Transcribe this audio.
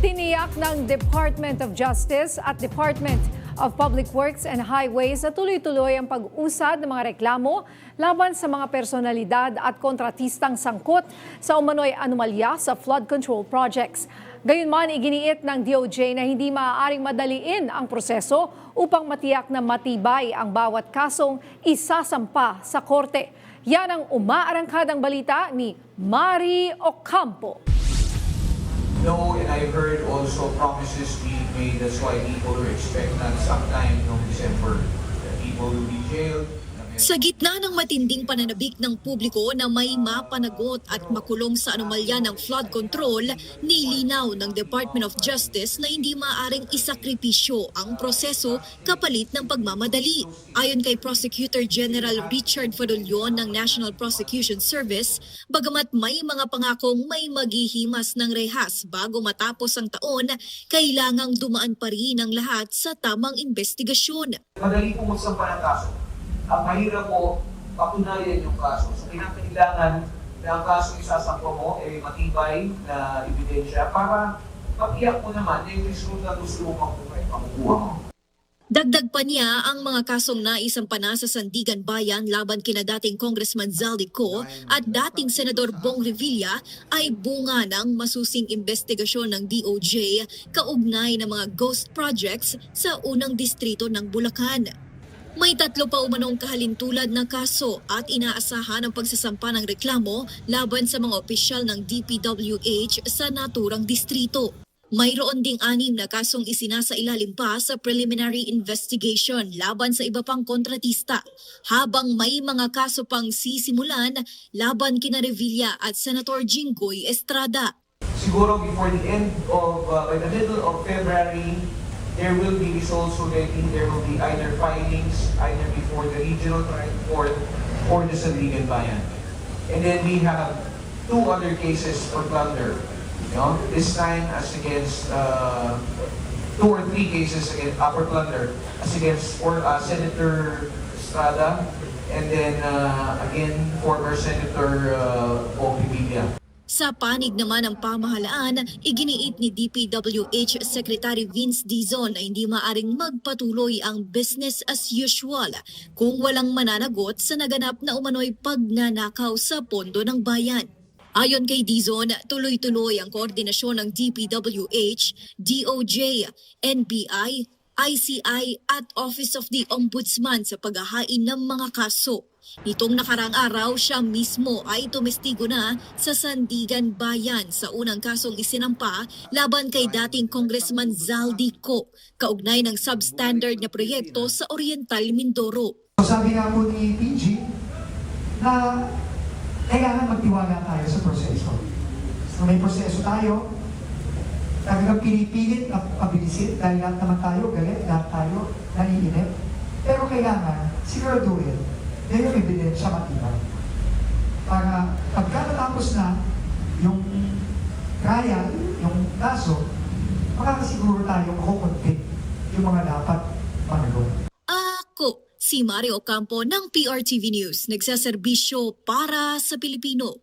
Tiniyak ng Department of Justice at Department of Public Works and Highways na tuloy-tuloy ang pag-usad ng mga reklamo laban sa mga personalidad at kontratistang sangkot sa umano'y anomalya sa flood control projects. Gayunman, iginiit ng DOJ na hindi maaaring madaliin ang proseso upang matiyak na matibay ang bawat kasong isasampa sa korte. Yan ang umaarangkadang balita ni Mari Ocampo. No, and I heard also promises being made. That's why people were expecting sometime in December that people will be jailed. Sa gitna ng matinding pananabik ng publiko na may mapanagot at makulong sa anomalya ng flood control, nilinaw ng Department of Justice na hindi maaaring isakripisyo ang proseso kapalit ng pagmamadali. Ayon kay Prosecutor General Richard Fadolyon ng National Prosecution Service, bagamat may mga pangakong may maghihimas ng rehas bago matapos ang taon, kailangang dumaan pa rin ang lahat sa tamang investigasyon. Madali po magsampa ng kaso. Ang mahirap po, patunayan yung kaso. So, kailangan na ang kaso isasampa mo ay matibay na ebidensya para matiyak mo naman na yung resulta gusto mo makukuha mo. Dagdag pa niya ang mga kasong naisampa na sa Sandigan Bayan laban kina dating Congressman Zaldico at dating Senador Bong Revilla ay bunga ng masusing investigasyon ng DOJ kaugnay ng mga ghost projects sa unang distrito ng Bulacan. May 3 pa umanong kahalintulad na kaso at inaasahan ang pagsasampa ng reklamo laban sa mga opisyal ng DPWH sa naturang distrito. Mayroon ding 6 na kasong isinasailalim pa sa preliminary investigation laban sa iba pang kontratista, habang may mga kaso pang sisimulan laban kina Revilla at Senator Jinggoy Estrada. Siguro before the end of, by the middle of February, there will be results already. There will be either filings, either before the regional trial court or the Sandigan Bayan. And then we have 2 other cases for plunder. You know, this time as against 2 or 3 cases against upper plunder as against Senator Estrada and then again former Senator Bong Revilla. Sa panig naman ng pamahalaan, iginiit ni DPWH Secretary Vince Dizon na hindi maaring magpatuloy ang business as usual kung walang mananagot sa naganap na umano'y pagnanakaw sa pondo ng bayan. Ayon kay Dizon, tuloy-tuloy ang koordinasyon ng DPWH, DOJ, NBI, ICI at Office of the Ombudsman sa paghahain ng mga kaso. Nitong nakarang araw, siya mismo ay tumestigo na sa Sandigan Bayan sa unang kasong isinampa laban kay dating Congressman Zaldico, kaugnay ng substandard na proyekto sa Oriental Mindoro. Sabi nga po ni PG na kailangan magtiwala tayo sa proseso. So may proseso tayo, talagang pinipilit na pabilisin dahil lahat naman tayo galit, lahat tayo naniinip. Pero kailangan siguraduhin na yung ebidensya matibay. Para pagkatapos na yung trial, yung kaso, makakasiguro tayo makukonvict yung mga dapat managot. Ako, si Mari Ocampo ng PRTV News, nagsaserbisyo para sa Pilipino.